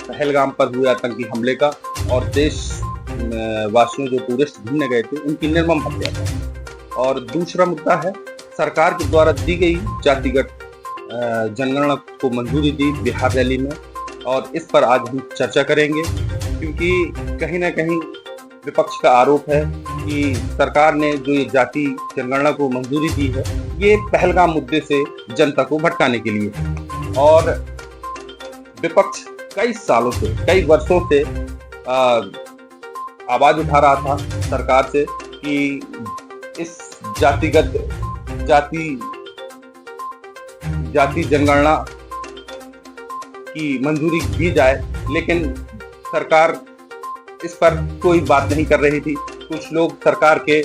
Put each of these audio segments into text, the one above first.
पहलगाम पर हुए आतंकी हमले का और देश वासियों जो टूरिस्ट घूमने गए थे उनकी निर्मम हत्या का। और दूसरा मुद्दा है सरकार के द्वारा दी गई जातिगत जनगणना को मंजूरी दी बिहार रैली में, और इस पर आज हम चर्चा करेंगे, क्योंकि कहीं ना कहीं विपक्ष का आरोप है कि सरकार ने जो ये जाति जनगणना को मंजूरी दी है ये पहलगाम मुद्दे से जनता को भटकाने के लिए है। और विपक्ष कई सालों से, कई वर्षों से आवाज उठा रहा था सरकार से कि इस जाति जनगणना की मंजूरी दी जाए, लेकिन सरकार इस पर कोई बात नहीं कर रही थी। कुछ लोग सरकार के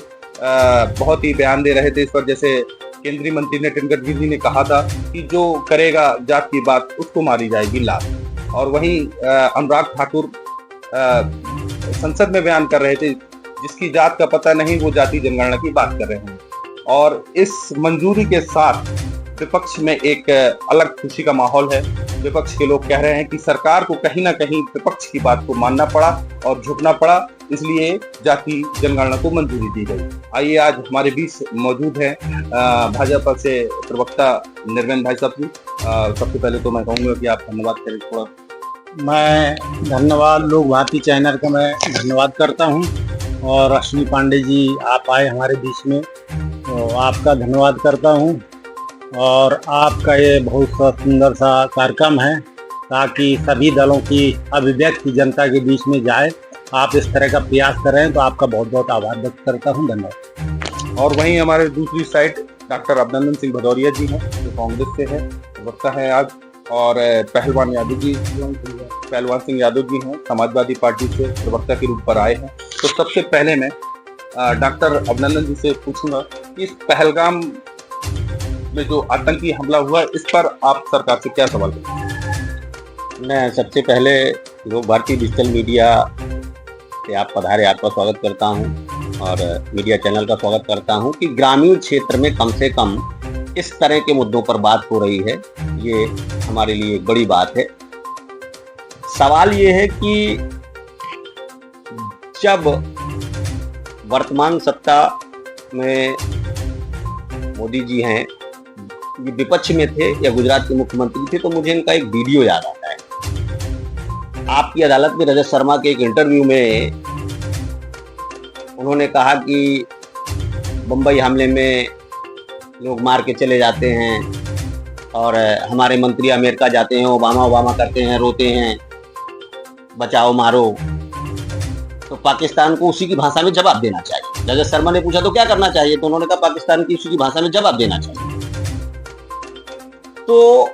बहुत ही बयान दे रहे थे इस पर, जैसे केंद्रीय मंत्री नितिन गडकरी जी ने कहा था कि जो करेगा जात की बात उसको मारी जाएगी लात। और वहीं अनुराग ठाकुर संसद में बयान कर रहे थे जिसकी जात का पता नहीं वो जाति जनगणना की बात कर रहे हैं। और इस मंजूरी के साथ विपक्ष में एक अलग खुशी का माहौल है। विपक्ष के लोग कह रहे हैं कि सरकार को कहीं ना कहीं विपक्ष की बात को मानना पड़ा और झुकना पड़ा, इसलिए जाति जनगणना को मंजूरी दी गई। आइए आज हमारे बीच मौजूद है भाजपा से प्रवक्ता निर्वेंद्र भाई साहब जी। सबसे पहले तो मैं कहूँगा कि आप धन्यवाद करें थोड़ा। मैं धन्यवाद लोक भारती चैनल का मैं धन्यवाद करता हूं, और अश्विनी पांडे जी आप आए हमारे बीच में तो आपका धन्यवाद करता हूं। और आपका ये बहुत सा सुंदर सा कार्यक्रम है ताकि सभी दलों की अभिव्यक्ति जनता के बीच में जाए। आप इस तरह का प्रयास करें तो आपका बहुत बहुत आभार व्यक्त करता हूं। धन्यवाद। और वहीं हमारे दूसरी साइड डॉक्टर अभिनंदन सिंह भदौरिया जी हैं जो कांग्रेस से है, प्रवक्ता है आज, और पहलवान सिंह यादव जी हैं समाजवादी पार्टी से प्रवक्ता के रूप पर आए हैं। तो सबसे पहले मैं डॉक्टर अभिनंदन जी से पूछूंगा कि इस पहलगाम में जो आतंकी हमला हुआ है इस पर आप सरकार से क्या सवाल करते हैं? मैं सबसे पहले लोक भारती डिजिटल मीडिया से आप पधारे, आपका स्वागत करता हूं, और मीडिया चैनल का स्वागत करता हूं कि ग्रामीण क्षेत्र में कम से कम इस तरह के मुद्दों पर बात हो रही है, ये हमारे लिए एक बड़ी बात है। सवाल ये है कि जब वर्तमान सत्ता में मोदी जी हैं, ये विपक्ष में थे या गुजरात के मुख्यमंत्री थे, तो मुझे इनका एक वीडियो याद आता है। आपकी अदालत में रजत शर्मा के एक इंटरव्यू में उन्होंने कहा कि बम्बई हमले में लोग मार के चले जाते हैं और हमारे मंत्री अमेरिका जाते हैं, ओबामा करते हैं, रोते हैं, बचाओ मारो। तो पाकिस्तान को उसी की भाषा में जवाब देना चाहिए। रजत शर्मा ने पूछा तो क्या करना चाहिए, तो उन्होंने कहा पाकिस्तान की उसी की भाषा में जवाब देना चाहिए। तो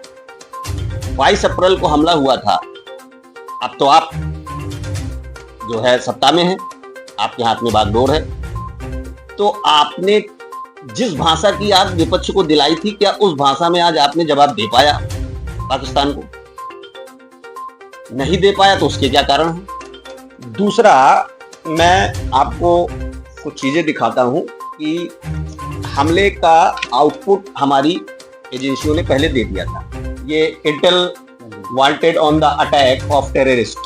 22 अप्रैल को हमला हुआ था। अब तो आप जो है सत्ता में हैं, आपके हाथ में बागडोर है, तो आपने जिस भाषा की आज विपक्ष को दिलाई थी, क्या उस भाषा में आज आपने जवाब दे पाया पाकिस्तान को? नहीं दे पाया, तो उसके क्या कारण है? दूसरा, मैं आपको कुछ चीजें दिखाता हूं कि हमले का आउटपुट हमारी एजेंसियों ने पहले दे दिया था। ये Intel wanted on the attack of terrorist,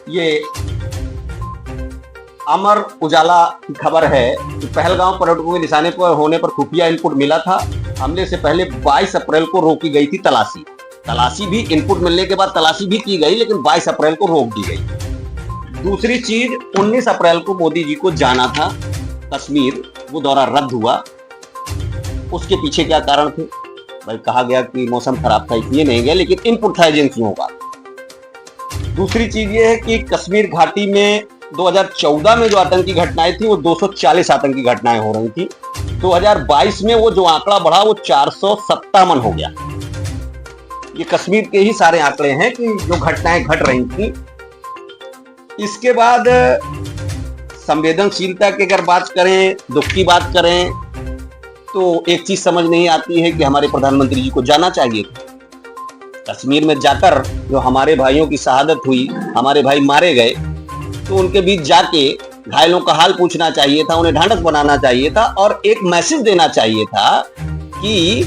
ये अमर उजाला की खबर है कि पहलगाम पर्यटकों के निशाने पर होने पर खुफिया इनपुट मिला था। हमले से पहले 22 अप्रैल को रोकी गई थी तलाशी भी, इनपुट मिलने के बाद तलाशी भी की गई, लेकिन 22 अप्रैल को रोक दी गई। दूसरी चीज, 19 अप्रैल को मोदी जी को जाना था कश्मीर, वो दौरा रद्द हुआ। उसके पीछे क्या कारण थे? भाई कहा गया कि मौसम खराब था इसलिए नहीं गया, लेकिन इनपुट था एजेंसियों का। दूसरी चीज ये है कि कश्मीर घाटी में 2014 में जो आतंकी घटनाएं थी वो 240 आतंकी घटनाएं हो रही थी। 2022 में वो जो आंकड़ा बढ़ा वो 457 हो गया। ये कश्मीर के ही सारे आंकड़े हैं कि जो घटनाएं घट रही थी। इसके बाद संवेदनशीलता की अगर बात करें, दुख की बात करें, तो एक चीज समझ नहीं आती है कि हमारे प्रधानमंत्री जी को जाना चाहिए। कश्मीर में जाकर जो हमारे भाइयों की शहादत हुई, हमारे भाई मारे गए, तो उनके बीच जाके घायलों का हाल पूछना चाहिए था, उन्हें ढांढस बनाना चाहिए था और एक मैसेज देना चाहिए था कि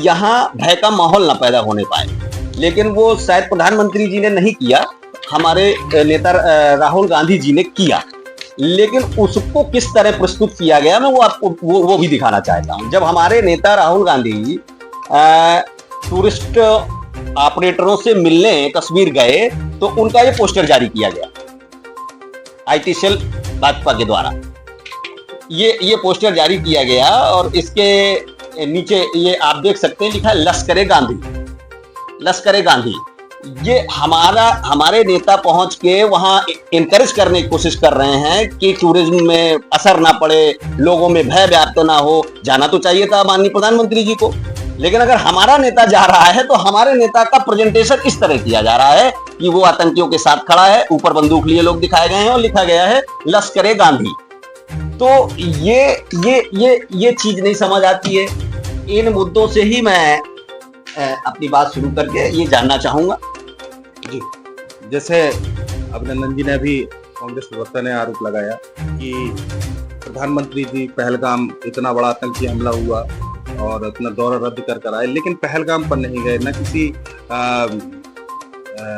यहाँ भय का माहौल ना पैदा होने पाए। लेकिन वो शायद प्रधानमंत्री जी ने नहीं किया, हमारे नेता राहुल गांधी जी ने किया। लेकिन उसको किस तरह प्रस्तुत किया गया, मैं वो आपको वो भी दिखाना चाहता हूं। जब हमारे नेता राहुल गांधी टूरिस्ट ऑपरेटरों से मिलने कश्मीर गए तो उनका ये पोस्टर जारी किया गया IT सेल भाजपा के द्वारा। ये पोस्टर जारी किया गया और इसके नीचे ये आप देख सकते हैं लिखा है लश्कर गांधी, लश्कर गांधी। ये हमारे नेता पहुंच के वहां इनकरेज करने की कोशिश कर रहे हैं कि टूरिज्म में असर ना पड़े, लोगों में भय व्याप्त ना हो। जाना तो चाहिए था माननीय प्रधानमंत्री जी को, लेकिन अगर हमारा नेता जा रहा है तो हमारे नेता का प्रेजेंटेशन इस तरह किया जा रहा है कि वो आतंकियों के साथ खड़ा है, ऊपर बंदूक लिए लोग दिखाए गए हैं और लिखा गया है लश्कर गांधी। तो ये चीज नहीं समझ आती है। इन मुद्दों से ही मैं अपनी बात शुरू करके ये जानना चाहूंगा। जी, जैसे अभिनंदन जी ने अभी कांग्रेस प्रवक्ता ने आरोप लगाया कि प्रधानमंत्री जी पहलगाम इतना बड़ा आतंकी हमला हुआ और अपना दौरा रद्द कर आए, लेकिन पहलगाम पर नहीं गए, न किसी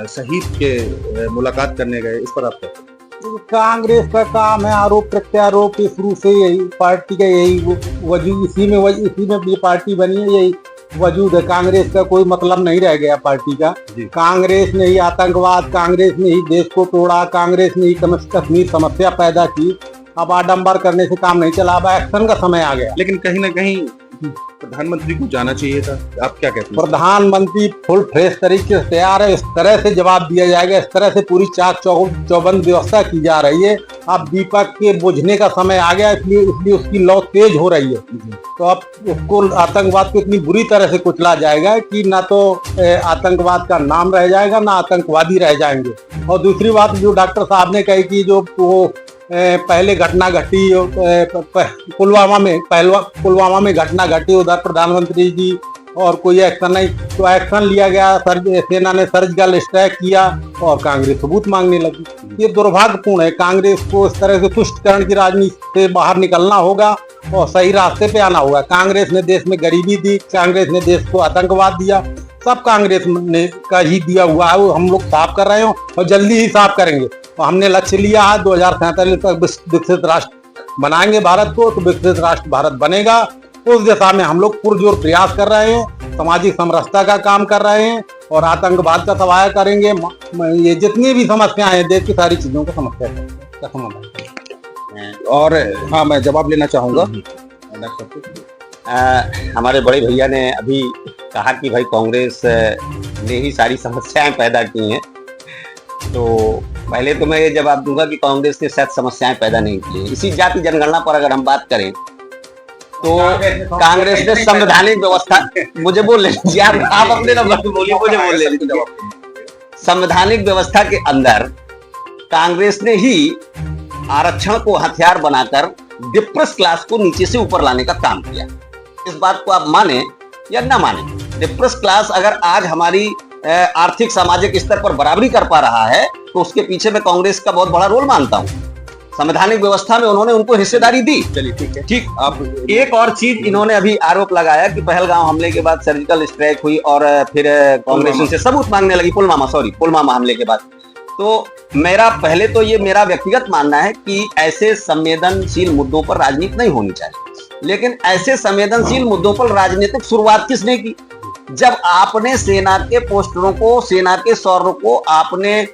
शहीद के मुलाकात करने गए। इस पर आप क्या कहते हैं? कांग्रेस का काम है आरोप प्रत्यारोप, शुरू से यही पार्टी का यही वजूद, इसी में ये पार्टी बनी है, यही वजूद है। कांग्रेस का कोई मतलब नहीं रह गया पार्टी का। कांग्रेस ने ही आतंकवाद, कांग्रेस ने ही देश को तोड़ा, कांग्रेस ने ही कश्मीर समस्या पैदा की। अब आडंबर करने से काम नहीं चला, अब एक्शन का समय आ गया। लेकिन कहीं ना कहीं प्रधानमंत्री को जाना चाहिए था। आप क्या कहते हैं? प्रधानमंत्री फुल फ्रेश तरीके से तैयार है, इस तरह से जवाब दिया जाएगा, इस तरह से पूरी चाक चौबंद व्यवस्था की जा रही है। अब दीपक के बुझने का समय आ गया, इसलिए उसकी लौ तेज हो रही है। तो अब उसको आतंकवाद को इतनी बुरी तरह से कुचला जाएगा कि ना तो आतंकवाद का नाम रह जाएगा, ना आतंकवादी रह जाएंगे। और दूसरी बात जो डॉक्टर साहब ने कही कि जो पहले घटना घटी पुलवामा में घटना घटी, उधर प्रधानमंत्री जी और कोई एक्शन नहीं, तो एक्शन लिया गया, सेना ने सर्जिकल स्ट्राइक किया और कांग्रेस सबूत मांगने लगी। ये दुर्भाग्यपूर्ण है। कांग्रेस को इस तरह से तुष्टिकरण की राजनीति से बाहर निकलना होगा और सही रास्ते पे आना होगा। कांग्रेस ने देश में गरीबी दी, कांग्रेस ने देश को आतंकवाद दिया, सब कांग्रेस ने का ही दिया हुआ है। वो हम लोग साफ कर रहे हो और जल्दी ही साफ करेंगे। और हमने लक्ष्य लिया है 2047 तक विकसित राष्ट्र बनाएंगे भारत को, तो विकसित राष्ट्र भारत बनेगा। उस दिशा में हम लोग पुरजोर प्रयास कर रहे हैं, सामाजिक समरसता का काम कर रहे हैं और आतंकवाद का सफाया करेंगे। ये जितनी भी समस्याएं हैं, देश की सारी चीजों का समस्या का समाधान। और हाँ, मैं जवाब लेना चाहूंगा। हमारे बड़े भैया ने अभी कहा कि भाई कांग्रेस ने ही सारी समस्याएं पैदा की हैं। तो पहले तो मैं ये जवाब दूंगा कि कांग्रेस ने शायद समस्याएं पैदा नहीं की। इसी जाति जनगणना पर अगर हम बात करें तो कांग्रेस ने संवैधानिक व्यवस्था, मुझे बोल लें यार, आप अपने नंबर पे बोलिए, मुझे बोल लें। संवैधानिक व्यवस्था के अंदर कांग्रेस ने ही आरक्षण को हथियार बनाकर डिप्रेस क्लास को नीचे से ऊपर लाने का काम किया। इस बात को आप माने या ना माने, डिप्रेस क्लास अगर आज हमारी आर्थिक सामाजिक स्तर पर बराबरी कर पा रहा है तो उसके पीछे मैं कांग्रेस का बहुत बड़ा रोल मानता हूं। संवैधानिक व्यवस्था में उन्होंने उनको हिस्सेदारी दी। चलिए ठीक है, ठीक। आप एक और चीज इन्होंने अभी आरोप लगाया कि पहलगाम हमले के बाद सर्जिकल स्ट्राइक हुई और फिर कांग्रेस उनसे सबूत मांगने लगी, पुलवामा हमले के बाद। तो मेरा पहले तो ये मेरा व्यक्तिगत मानना है कि ऐसे संवेदनशील मुद्दों पर राजनीति नहीं होनी चाहिए। लेकिन ऐसे संवेदनशील मुद्दों पर राजनीतिक शुरुआत किसने की? जब आपने सेना के पोस्टरों को, सेना के शौर्य को आपने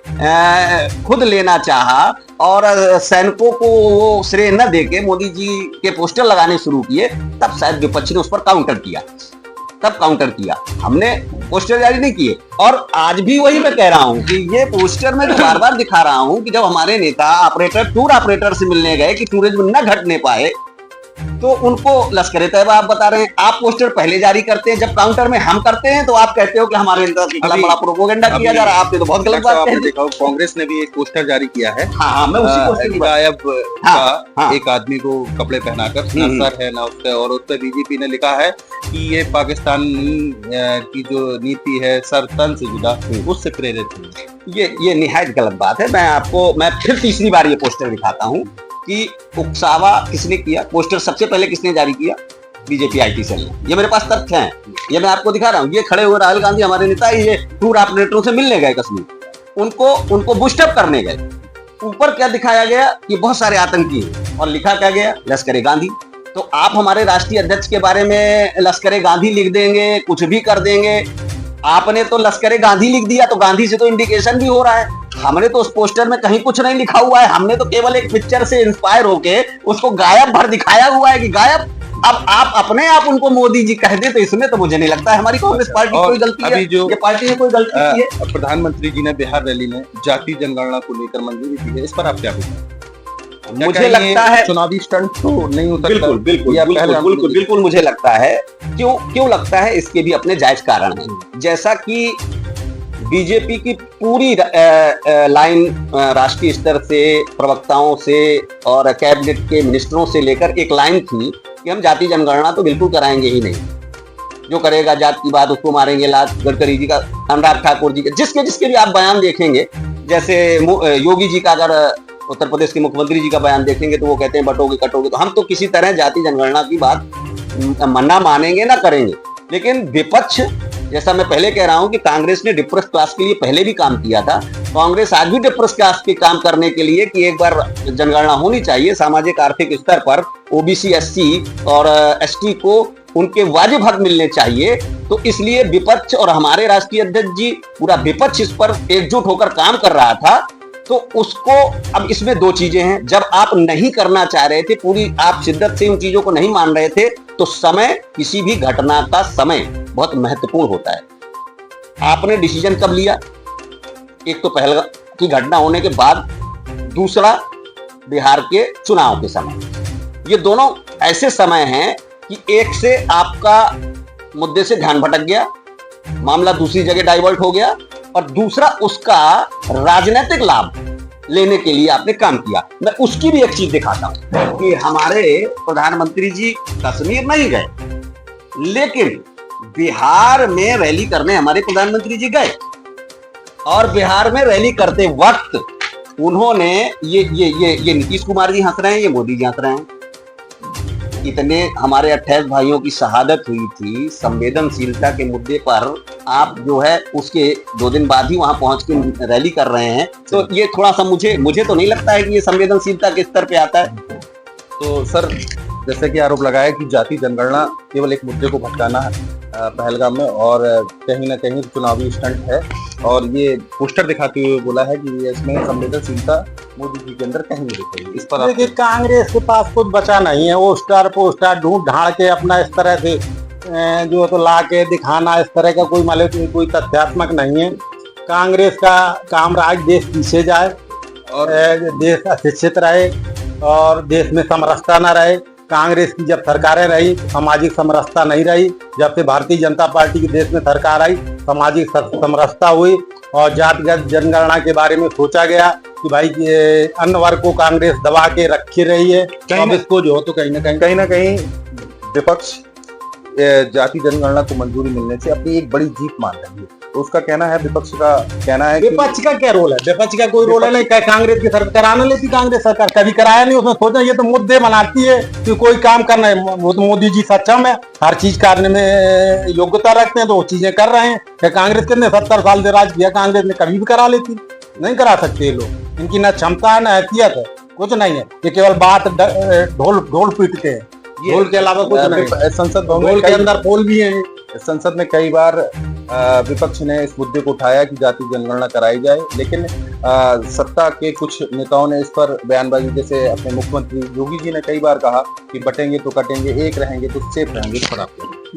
खुद लेना चाहा और सैनिकों को वो श्रेय न देके मोदी जी के पोस्टर लगाने शुरू किए, तब शायद विपक्ष ने उस पर काउंटर किया। हमने पोस्टर जारी नहीं किए। और आज भी वही मैं कह रहा हूं कि ये पोस्टर में बार बार दिखा रहा हूं कि जब हमारे नेता टूर ऑपरेटर से मिलने गए कि टूरिज्म न घटने पाए, तो उनको लश्कर तैयबा आप बता रहे हैं। आप पोस्टर पहले जारी करते हैं, जब काउंटर में हम करते हैं तो आप कहते हो कि हमारे बड़ा प्रोपेगेंडा किया जा रहा है। आपने तो बहुत गलत बात कही। कांग्रेस ने भी एक पोस्टर जारी किया है। हाँ, मैं उसी पोस्टर की गायब का एक आदमी को कपड़े पहनाकर, ना सर है ना उसका, और उस पर बीजेपी ने लिखा है कि ये पाकिस्तान की जो नीति है सर तन से जुड़ा, उससे प्रेरित है। ये निहायत गलत बात है। मैं फिर तीसरी बार ये पोस्टर दिखाता हूँ कि उकसावा किसने किया। पोस्टर सबसे पहले किसने जारी किया? बीजेपी आईटी सेल ने। ये मेरे पास तथ्य हैं, ये मैं आपको दिखा रहा हूँ। ये खड़े हुए राहुल गांधी हमारे नेता, ये टूर ऑपरेटरों से मिलने गए कश्मीर, उनको बूस्टअप करने गए। ऊपर क्या दिखाया गया कि बहुत सारे आतंकी हैं, और लिखा क्या गया, लश्कर गांधी। तो आप हमारे राष्ट्रीय अध्यक्ष के बारे में लश्कर गांधी लिख देंगे, कुछ भी कर देंगे। आपने तो लश्कर गांधी लिख दिया, तो गांधी से तो इंडिकेशन भी हो रहा है। हमने तो उस पोस्टर में कहीं कुछ नहीं लिखा हुआ है, हमने तो केवल एक पिक्चर से इंस्पायर होके उसको गायब भर दिखाया हुआ है कि गायब। अब आप अपने आप उनको मोदी जी कह दे, तो इसमें तो मुझे नहीं लगता है हमारी कांग्रेस पार्टी की कोई गलती है, ये पार्टी ने कोई गलती की है। प्रधानमंत्री जी ने बिहार रैली में जाति जनगणना को लेकर मंजूरी दी है, इस पर आप क्या बोलते हैं? मुझे लगता है चुनावी स्टंट तो नहीं हो सकता। बिल्कुल बिल्कुल बिल्कुल बिल्कुल मुझे लगता है। क्यों लगता है, इसके भी अपने जायज कारण हैं। जैसा कि बीजेपी की पूरी लाइन राष्ट्रीय स्तर से, प्रवक्ताओं से और कैबिनेट के मिनिस्टरों से लेकर एक लाइन थी कि हम जाति जनगणना तो बिल्कुल कराएंगे ही नहीं, जो करेगा जात की बात उसको मारेंगे लात। गडकरी जी का, अनुराग ठाकुर जी का, जिसके भी आप बयान देखेंगे, जैसे योगी जी का अगर उत्तर प्रदेश के मुख्यमंत्री जी का बयान देखेंगे तो वो कहते हैं बटोगे कटोगे। तो हम तो किसी तरह जाति जनगणना की बात ना मानेंगे ना करेंगे। लेकिन विपक्ष, जैसा मैं पहले कह रहा हूं कि कांग्रेस ने डिप्रेस क्लास के लिए पहले भी काम किया था, कांग्रेस आज भी डिप्रेस क्लास के काम करने के लिए कि एक बार जनगणना होनी चाहिए, सामाजिक आर्थिक स्तर पर ओबीसी, एससी और एसटी को उनके वाजिब हक मिलने चाहिए। तो इसलिए विपक्ष और हमारे राष्ट्रीय अध्यक्ष जी, पूरा विपक्ष इस पर एकजुट होकर काम कर रहा था। तो उसको, अब इसमें दो चीजें हैं, जब आप नहीं करना चाह रहे थे, पूरी आप शिद्दत से उन चीजों को नहीं मान रहे थे, तो समय, किसी भी घटना का समय बहुत महत्वपूर्ण होता है। आपने डिसीजन कब लिया? एक तो पहलगाम की घटना होने के बाद, दूसरा बिहार के चुनाव के समय। ये दोनों ऐसे समय हैं कि एक से आपका मुद्दे से ध्यान भटक गया, मामला दूसरी जगह डाइवर्ट हो गया, और दूसरा उसका राजनीतिक लाभ लेने के लिए आपने काम किया। मैं उसकी भी एक चीज दिखाता हूं कि हमारे प्रधानमंत्री जी कश्मीर नहीं गए, लेकिन बिहार में रैली करने हमारे प्रधानमंत्री जी गए, और बिहार में रैली करते वक्त उन्होंने ये नीतीश कुमार जी हंस रहे हैं, ये मोदी जी हंस रहे हैं। इतने हमारे 28 भाइयों की शहादत हुई थी, संवेदनशीलता के मुद्दे पर आप जो है उसके 2 दिन बाद ही वहां पहुंच के रैली कर रहे हैं। तो ये थोड़ा सा मुझे तो नहीं लगता है कि ये संवेदनशीलता के स्तर पे आता है। तो सर, जैसे कि आरोप लगाया कि जाति जनगणना केवल एक मुद्दे को भटकाना है पहलगाम में, और कहीं ना कहीं चुनावी स्टंट है, और ये पोस्टर दिखाते हुए बोला है कि ये इसमें संवेदनशीलता मोदी जी के अंदर कहीं नहीं दिख रही। इस पर देखिए, कांग्रेस के पास कुछ बचा नहीं है। वो स्टार पोस्टर ढूंढ ढाड़ के अपना इस तरह से जो तो ला के दिखाना, इस तरह का कोई तथ्यात्मक नहीं है। कांग्रेस का काम राज देश पीछे जाए और देश अशिक्षित रहे और देश में समरसता न रहे। कांग्रेस की जब सरकारें रही, सामाजिक समरसता नहीं रही। जब से भारतीय जनता पार्टी की देश में सरकार आई, सामाजिक समरसता हुई और जातिगत जनगणना के बारे में सोचा गया कि भाई अन्य वर्ग को कांग्रेस दबा के रखी रही है। अब इसको जो तो कहीं ना कहीं विपक्ष जाति जनगणना को मंजूरी मिलने से अपनी एक बड़ी जीत मान रही है। तो उसका कहना है, विपक्ष का कहना है, विपक्ष का क्या रोल है? विपक्ष का कोई रोल है नहीं। कांग्रेस की सरकार कराने लेती, कांग्रेस सरकार कभी कराया नहीं। उसमें सोचा ये तो मुद्दे बनाती है कि कोई काम करना है, वो तो मोदी जी सक्षम है, हर चीज करने में योग्यता रखते हैं, तो वो चीजें कर रहे हैं। क्या कांग्रेस ने 70 साल से राज किया, कांग्रेस ने कभी भी करा लेती? नहीं करा सकते ये लोग। इनकी ना क्षमता है ना हैसियत है, कुछ नहीं है। ये केवल बात ढोल पीटते हैं, ढोल के अलावा कुछ नहीं। संसद भवन के अंदर पोल भी है। संसद में कई बार विपक्ष ने इस मुद्दे को उठाया कि जाति जनगणना कराई जाए, लेकिन सत्ता के कुछ नेताओं ने इस पर बयानबाजी, जैसे अपने मुख्यमंत्री योगी जी ने कई बार कहा कि बटेंगे तो कटेंगे, एक रहेंगे तो सेफ रहेंगे। इस पर आप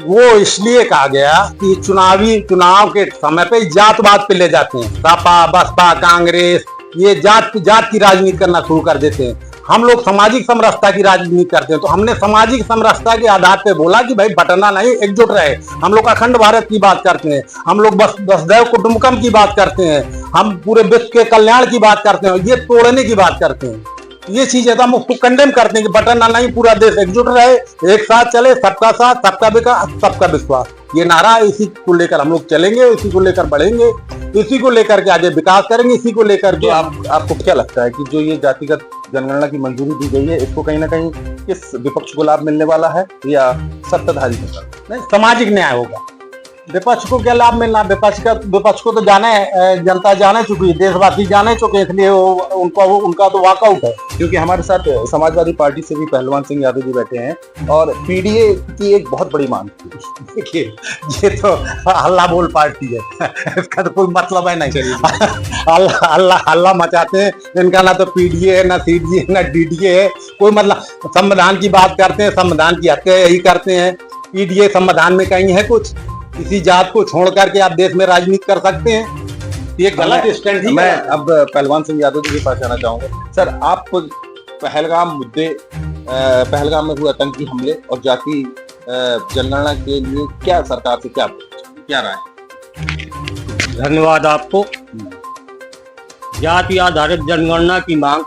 वो इसलिए कहा गया कि चुनाव के समय पे जातवाद पे ले जाते हैं। सपा, बसपा, कांग्रेस ये जात की राजनीति करना शुरू कर देते हैं। हम लोग सामाजिक समरसता की राजनीति करते हैं, तो हमने सामाजिक समरसता के आधार पे बोला कि भाई बटना नहीं, एकजुट रहे। हम लोग अखंड भारत की बात करते हैं, हम लोग वसुधैव कुटुंबकम की बात करते हैं, हम पूरे विश्व के कल्याण की बात करते हैं। ये तोड़ने की बात करते हैं। ये चीज है तो हम उसको कंडेम करते हैं कि बटन ना नहीं, पूरा देश एकजुट रहे, एक साथ चले, सबका साथ, सबका विकास, सबका विश्वास, ये नारा इसी को लेकर हम लोग चलेंगे, इसी को लेकर बढ़ेंगे, इसी को लेकर के आगे विकास करेंगे, इसी को लेकर के। आपको क्या लगता है कि जो ये जातिगत जनगणना की मंजूरी दी गई है, इसको कहीं ना कहीं किस विपक्ष को लाभ मिलने वाला है या सत्ताधारी को? नहीं, सामाजिक न्याय होगा। विपक्ष को क्या लाभ मिलना, विपक्ष को तो जाने, जनता जाने चुकी है, देशवासी जाने चुके, इसलिए उनका तो वॉकआउट है। क्योंकि हमारे साथ समाजवादी पार्टी से भी पहलवान सिंह यादव जी बैठे हैं और पीडीए की एक बहुत बड़ी मांग थी। देखिए, ये तो हल्ला बोल पार्टी है, इसका तो कोई मतलब है नहीं। हल्ला मचाते हैं, इनका ना तो पीडीए है, ना सीडीए है, ना डीडीए है, कोई मतलब। संविधान की बात करते हैं, संविधान की हत्या यही करते हैं। पीडीए संविधान में कहीं है कुछ? किसी जात को छोड़ करके आप देश में राजनीति कर सकते हैं? ये गलत स्टैंड है। मैं अब पहलवान सिंह यादव जी के पास आना चाहूंगा। सर, आप पहलगाम में हुए आतंकी हमले और जाति जनगणना के लिए क्या सरकार से क्या राय? धन्यवाद आपको। जाति आधारित जनगणना की मांग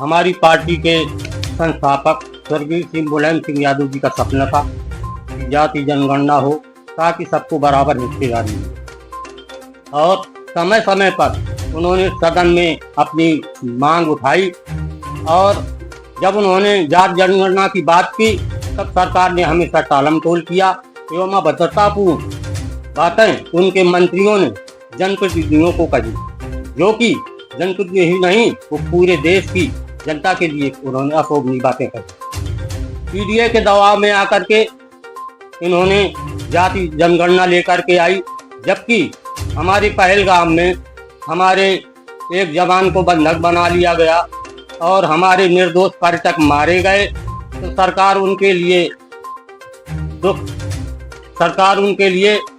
हमारी पार्टी के संस्थापक स्वर्गीय श्री मुलायम सिंह यादव जी का सपना था कि जाति जनगणना हो ताकि सबको बराबर हिस्सेदारी मिले, और समय समय पर उन्होंने सदन में अपनी मांग उठाई, और जब उन्होंने जाति जनगणना की बात की तब सरकार ने हमेशा टालमटोल किया एवं अभद्रतापूर्ण बातें उनके मंत्रियों ने जनप्रतिनिधियों को कही, जो कि जनप्रतिनिधि ही नहीं, वो पूरे देश की जनता के लिए उन्होंने अशोभनीय बातें कही। पीडीए के दबाव में आकर के इन्होंने जाति जनगणना लेकर के आई, जबकि हमारे पहलगाम में हमारे एक जवान को बंधक बना लिया गया और हमारे निर्दोष पर्यटक मारे गए, तो सरकार उनके लिए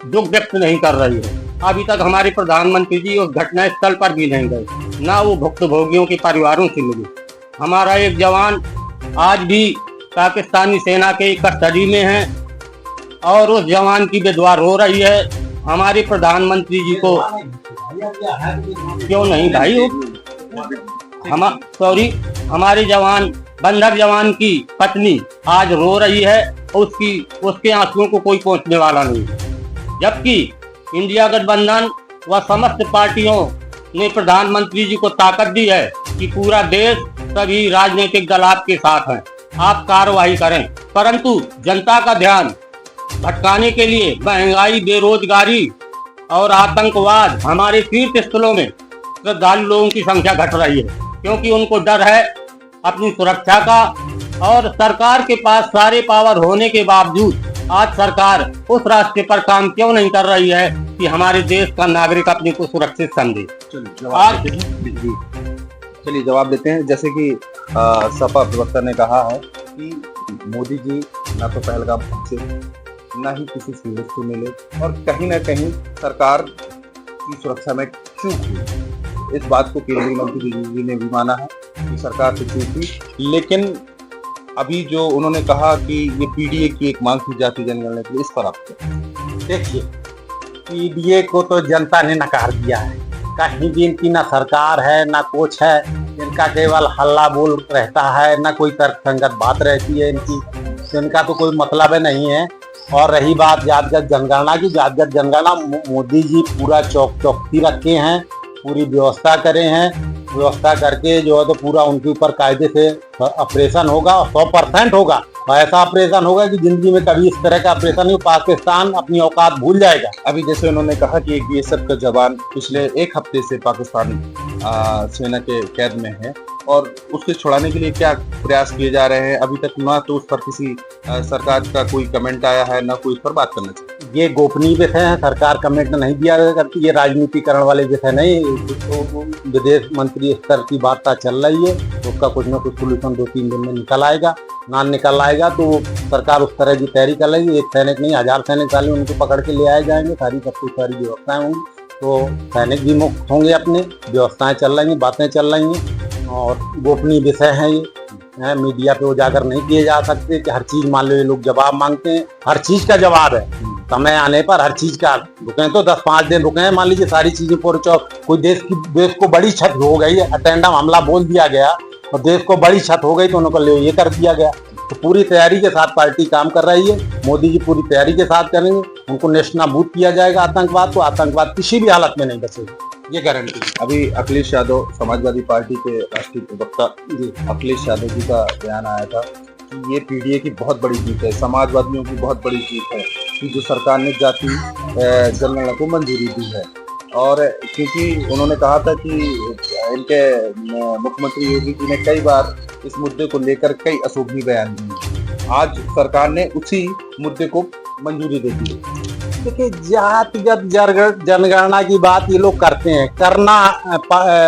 दुख व्यक्त नहीं कर रही है। अभी तक हमारे प्रधानमंत्री जी उस घटना स्थल पर भी नहीं गए, ना वो भुक्तभोगियों के परिवारों से मिले। हमारा एक जवान आज भी पाकिस्तानी सेना के कस्टडी में है और उस जवान की विधवा रो रही है। हमारे प्रधानमंत्री जी को क्यों नहीं भाई, हमारे जवान बंधक जवान की पत्नी आज रो रही है, उसके आंसुओं को कोई पहुंचने वाला नहीं। जबकि इंडिया गठबंधन व समस्त पार्टियों ने प्रधानमंत्री जी को ताकत दी है कि पूरा देश सभी राजनीतिक दल आपके साथ हैं, आप कार्रवाई करें, परंतु जनता का ध्यान भटकाने के लिए महंगाई, बेरोजगारी और आतंकवाद, हमारे तीर्थ स्थलों में श्रद्धालु लोगों की संख्या घट रही है, क्योंकि उनको डर है अपनी सुरक्षा का। और सरकार के पास सारे पावर होने के बावजूद आज सरकार उस रास्ते पर काम क्यों नहीं कर रही है कि हमारे देश का नागरिक अपने को सुरक्षित समझे? चलिए जवाब देते हैं। जैसे कि सपा प्रवक्ता ने कहा है कि मोदी जी ना तो पहलगाम पहुंचे, ना ही किसी सीनियर को मिले, और कहीं ना कहीं सरकार की सुरक्षा में चूक हुई। इस बात को केंद्रीय मंत्री जी ने भी माना है कि सरकार से चूक हुई। लेकिन अभी जो उन्होंने कहा कि ये पीडीए की एक मांग की जाती जनगणना के लिए, इस पर आप देखिए, पीडीए को तो जनता ने नकार दिया है। कहीं भी इनकी ना सरकार है ना कुछ है, इनका केवल हल्ला बोल रहता है, ना कोई तर्कसंगत बात रहती है इनकी, इनका तो कोई मतलब नहीं है। और रही बात जातिगत जनगणना की, जातिगत जनगणना मोदी जी पूरा चौकसी रखे हैं, पूरी व्यवस्था करे हैं, व्यवस्था करके जो है तो पूरा उनके ऊपर कायदे से ऑपरेशन होगा, 100% होगा। ऐसा ऑपरेशन होगा कि जिंदगी में कभी इस तरह का ऑपरेशन नहीं, पाकिस्तान अपनी औकात भूल जाएगा। अभी जैसे उन्होंने कहा कि एक बीएसएफ का जवान पिछले एक हफ्ते से पाकिस्तान सेना के कैद में है, और उसके छुड़ाने के लिए क्या प्रयास किए जा रहे हैं। अभी तक ना तो उस पर किसी सरकार का कोई कमेंट आया है, ना कोई इस पर बात करना चाहिए। ये गोपनीय विषय है, सरकार कमेंट नहीं दिया करती, ये राजनीतिकरण वाले विषय नहीं। तो विदेश मंत्री स्तर की वार्ता चल रही है, तो उसका कुछ ना कुछ सोल्यूशन 2-3 दिन में निकल आएगा। ना निकल आएगा तो सरकार उस तरह की तैयारी कर लेगी। एक सैनिक नहीं, 1000 सैनिक वाले उनको पकड़ के ले आए जाएंगे, सारी व्यवस्थाएं होंगी, तो सैनिक भी मुक्त होंगे, अपने व्यवस्थाएं चल रही हैं, बातें चल रही हैं, और गोपनीय विषय है ये। मीडिया पे उजागर नहीं किए जा सकते कि हर चीज, मान लो ये लोग जवाब मांगते हैं, हर चीज का जवाब है, समय आने पर हर चीज का। रुके तो 10-5 दिन रुके हैं, मान लीजिए सारी चीजें पूरे कोई देश को बड़ी क्षति हो गई, अटेंडम हमला बोल दिया गया, और देश को बड़ी क्षत हो गई तो उनको ये कर दिया गया। तो पूरी तैयारी के साथ पार्टी काम कर रही है, मोदी जी पूरी तैयारी के साथ करेंगे, उनको नेस्तनाबूद किया जाएगा आतंकवाद को, आतंकवाद किसी भी हालत में नहीं बचेगा, ये गारंटी। अभी अखिलेश यादव समाजवादी पार्टी के राष्ट्रीय प्रवक्ता अखिलेश यादव जी का बयान आया था कि ये पीडीए की बहुत बड़ी जीत है, समाजवादियों की बहुत बड़ी जीत है कि जो सरकार ने जाति जनगणना को मंजूरी दी है। और क्योंकि उन्होंने कहा था कि इनके मुख्यमंत्री योगी जी ने कई बार इस मुद्दे को लेकर कई अशोभनीय बयान दिए, आज सरकार ने उसी मुद्दे को मंजूरी दे दी। देखिए, जातिगत जनगणना की बात ये लोग करते हैं, करना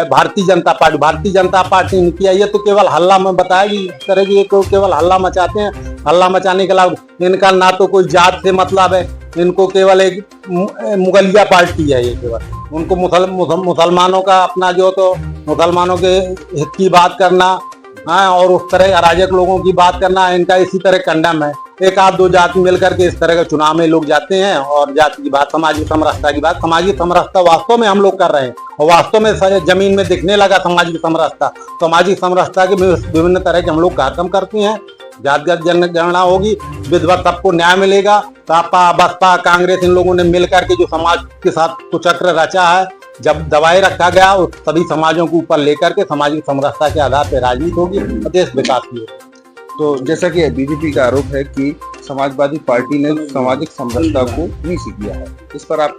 भारतीय जनता पार्टी ने किया। ये तो केवल हल्ला में बताएगी इस तरह की, केवल हल्ला मचाते हैं। हल्ला मचाने के अलावा इनका ना तो कोई जात से मतलब है, इनको केवल एक मुगलिया पार्टी है ये केवल। उनको मुसलमानों का अपना जो तो मुसलमानों के हित की बात करना, हाँ, और उस तरह अराजक लोगों की बात करना इनका इसी तरह कंडम है। एक आध दो जाति मिलकर के इस तरह के चुनाव में लोग जाते हैं और जाति की बात, सामाजिक समरसता की बात, सामाजिक समरसता वास्तव में हम लोग कर रहे हैं और वास्तव में जमीन में दिखने लगा सामाजिक समरसता के विभिन्न तरह के हम लोग कार्यक्रम करते हैं। जातिगत जनगणना होगी, विधवा सबको न्याय मिलेगा। सपा बसपा कांग्रेस इन लोगों ने मिलकर के जो समाज के साथ कुचक्र रचा है, जब दबाए रखा गया, उस सभी समाजों को ऊपर लेकर के सामाजिक समरसता के आधार पर राजनीति होगी, देश विकास की होगी। तो जैसा कि बीजेपी का आरोप है कि समाजवादी पार्टी ने सामाजिक समरसता को नीचे किया है, इस पर आप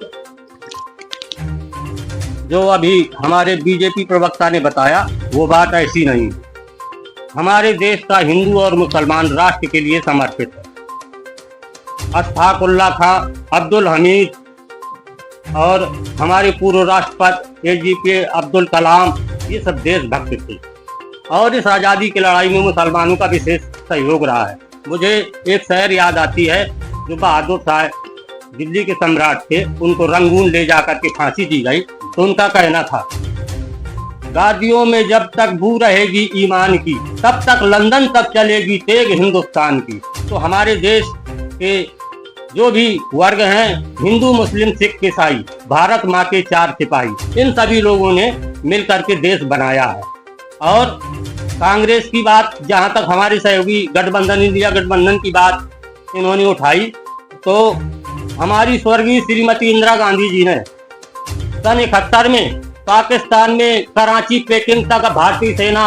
जो अभी हमारे बीजेपी प्रवक्ता ने बताया वो बात ऐसी नहीं। हमारे देश का हिंदू और मुसलमान राष्ट्र के लिए समर्पित है। अशफाक उल्लाह खां, अब्दुल हमीद और हमारे पूर्व राष्ट्रपति एपीजे अब्दुल कलाम, ये सब देशभक्त थे और इस आज़ादी की लड़ाई में मुसलमानों का विशेष सहयोग रहा है। मुझे एक शहर याद आती है, जो बहादुर शाह दिल्ली के सम्राट थे, उनको रंगून ले जाकर के फांसी दी गई तो उनका कहना था, गादियों में जब तक बू रहेगी ईमान की, तब तक लंदन तक चलेगी तेग हिंदुस्तान की। तो हमारे देश के जो भी वर्ग हैं, हिंदू मुस्लिम सिख ईसाई, भारत माँ के 4 सिपाही, इन सभी लोगों ने मिलकर के देश बनाया है। और कांग्रेस की बात, जहां तक हमारे सहयोगी गठबंधन, इंडिया गठबंधन की बात इन्होंने उठाई, तो हमारी स्वर्गीय श्रीमती इंदिरा गांधी जी ने सन 71 में पाकिस्तान में कराची पेकिंग तक भारतीय सेना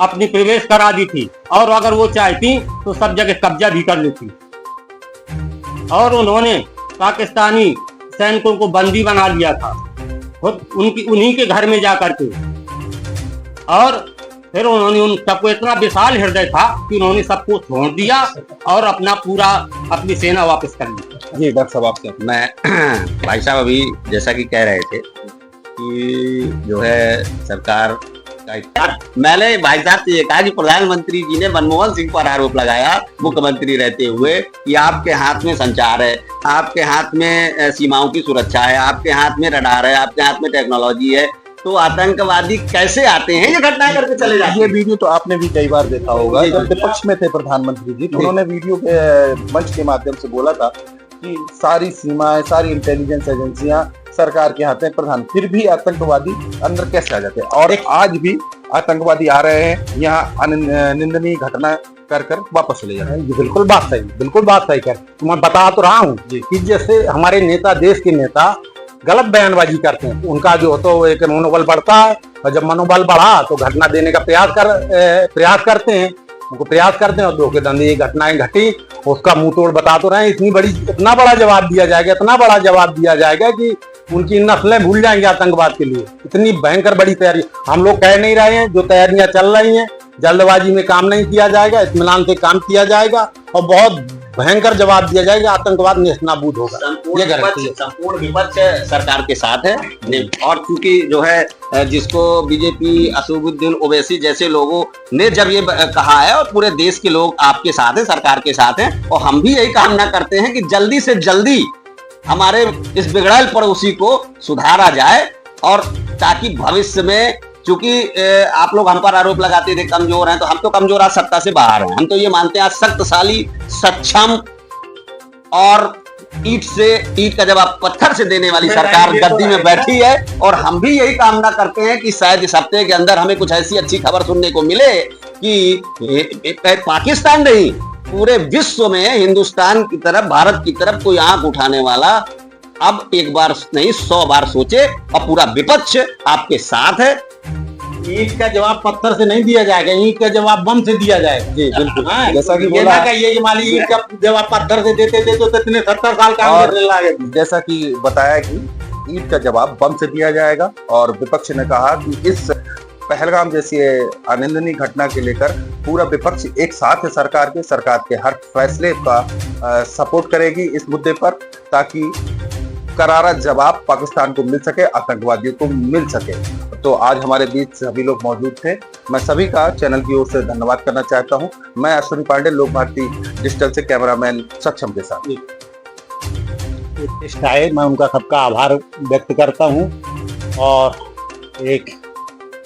अपनी प्रवेश करा दी थी और अगर वो चाहती तो सब जगह कब्जा भी कर लेती। और उन्होंने पाकिस्तानी सैनिकों को बंदी बना लिया था उन्हीं के घर में जाकर के, और फिर उन्होंने उन सबको, इतना विशाल हृदय था कि उन्होंने सबको छोड़ दिया और अपनी सेना वापस कर ली। जी डॉक्टर साहब, आपसे मैं भाई साहब अभी जैसा कि कह रहे थे कि जो है सरकार का, मैंने भाई साहब से ये कहा कि प्रधानमंत्री जी ने मनमोहन सिंह पर आरोप लगाया मुख्यमंत्री रहते हुए कि आपके हाथ में संचार है, आपके हाथ में सीमाओं की सुरक्षा है, आपके हाथ में रडार है, आपके हाथ में टेक्नोलॉजी है, तो आतंकवादी कैसे आते हैं, ये घटनाएं करके चले जाते हैं। ये वीडियो तो आपने भी कई बार देखा होगा, जब विपक्ष में थे प्रधानमंत्री जी, तो उन्होंने वीडियो के मंच के माध्यम से बोला था कि सारी सीमाएं, सारी इंटेलिजेंस एजेंसियां सरकार के हाथ में, प्रधान, फिर भी आतंकवादी अंदर कैसे आ जाते हैं। और आज भी आतंकवादी आ रहे हैं, यहाँ निंदनीय घटना कर वापस चले जा रहे हैं। बिल्कुल बात सही कर, मैं बता तो रहा हूँ कि जैसे हमारे नेता, देश के नेता गलत बयानबाजी करते हैं, उनका जो तो एक मनोबल बढ़ता है, और जब मनोबल बढ़ा तो घटना देने का प्रयास करते हैं और धोखेधंधी घटनाएं घटी, उसका मुंह तोड़ बता तो रहे हैं। इतना बड़ा जवाब दिया जाएगा कि उनकी नस्लें भूल जाएंगे आतंकवाद के लिए। इतनी भयंकर बड़ी तैयारी हम लोग कह नहीं रहे हैं, जो तैयारियां चल रही हैं, जल्दबाजी में काम नहीं किया जाएगा, इत्मीनान से काम किया जाएगा और बहुत भयंकर जवाब दिया जाएगा, आतंकवाद नेस्तनाबूद होगा। संपूर्ण विपक्ष सरकार के साथ है। और चूंकि जो है जिसको बीजेपी, असदुद्दीन ओवैसी जैसे लोगों ने जब ये कहा है, और पूरे देश के लोग आपके साथ हैं, सरकार के साथ हैं, और हम भी यही कामना करते हैं कि जल्दी से जल्दी हमारे इस बिगड़ैल पड़ोसी को सुधारा जाए, और ताकि भविष्य में, चूंकि आप लोग हम पर आरोप लगाते थे कमजोर हैं, तो हम तो कमजोर आज सत्ता से बाहर हैं। हम तो ये मानते हैं आज शक्तिशाली, सक्षम और ईट का जवाब पत्थर से देने वाली सरकार गद्दी में बैठी है। और हम भी यही कामना करते हैं कि शायद इस हफ्ते के अंदर हमें कुछ ऐसी अच्छी खबर सुनने को मिले कि पाकिस्तान नहीं, पूरे विश्व में हिंदुस्तान की तरफ, भारत की तरफ कोई आंख उठाने वाला अब एक बार नहीं 100 बार सोचे, और पूरा विपक्ष आपके साथ है। ईंट का जवाब पत्थर से नहीं दिया जाएगा, ईंट का जवाब बम से दिया जाएगा। जी बिल्कुल, हाँ, जैसा कि ये बोला ना कहिए कि मान लीजिए ईंट का जवाब पत्थर से देते तो इतने 70 साल काम और करने लगे। जैसा कि बताया कि ईंट का जवाब बम से दिया जाएगा, और विपक्ष ने कहा कि इस पहलगाम जैसी अनिंदनीय घटना के लेकर पूरा विपक्ष एक साथ है सरकार के हर फैसले का सपोर्ट करेगी इस मुद्दे पर, ताकि करारा जवाब पाकिस्तान को मिल सके, आतंकवादियों को मिल सके। तो आज हमारे बीच सभी लोग मौजूद थे। मैं सभी का चैनल की ओर से धन्यवाद करना चाहता हूं। मैं अश्विनी पांडे, लोक भारती डिजिटल से कैमरामैन सक्षम के साथ। मैं उनका सबका आभार व्यक्त करता हूं और एक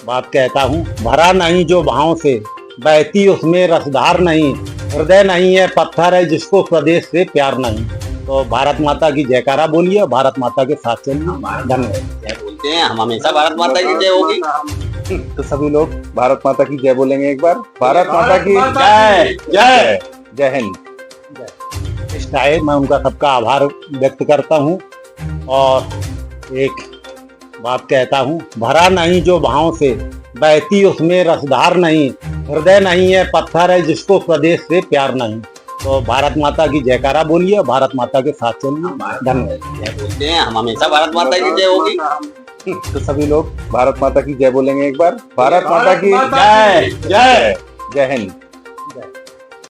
बात कहता हूं, भरा नहीं जो भाव से बहती उसमें रसधार नहीं, हृदय नहीं है पत्थर है जिसको स्वदेश से प्यार नहीं। तो भारत माता की जयकारा बोलिए, भारत माता के साथ चलिए। धन्यवाद। बोलते हैं हम हमेशा भारत माता की जय होगी। तो सभी लोग भारत माता की जय बोलेंगे एक बार। भारत माता की जय। जय जय हिंद। मैं उनका सबका आभार व्यक्त करता हूं और एक बात कहता हूं, भरा नहीं जो भाव से बहती उसमें रसधार नहीं, हृदय नहीं है पत्थर है जिसको स्वदेश से प्यार नहीं। तो भारत माता की जयकारा बोलिए, भारत माता के साथ चलिए। धन्यवाद। बोलते हैं हम हमेशा भारत माता की जय होगी। तो सभी लोग भारत माता की जय बोलेंगे एक बार। भारत माता की जय। जय जय हिंद।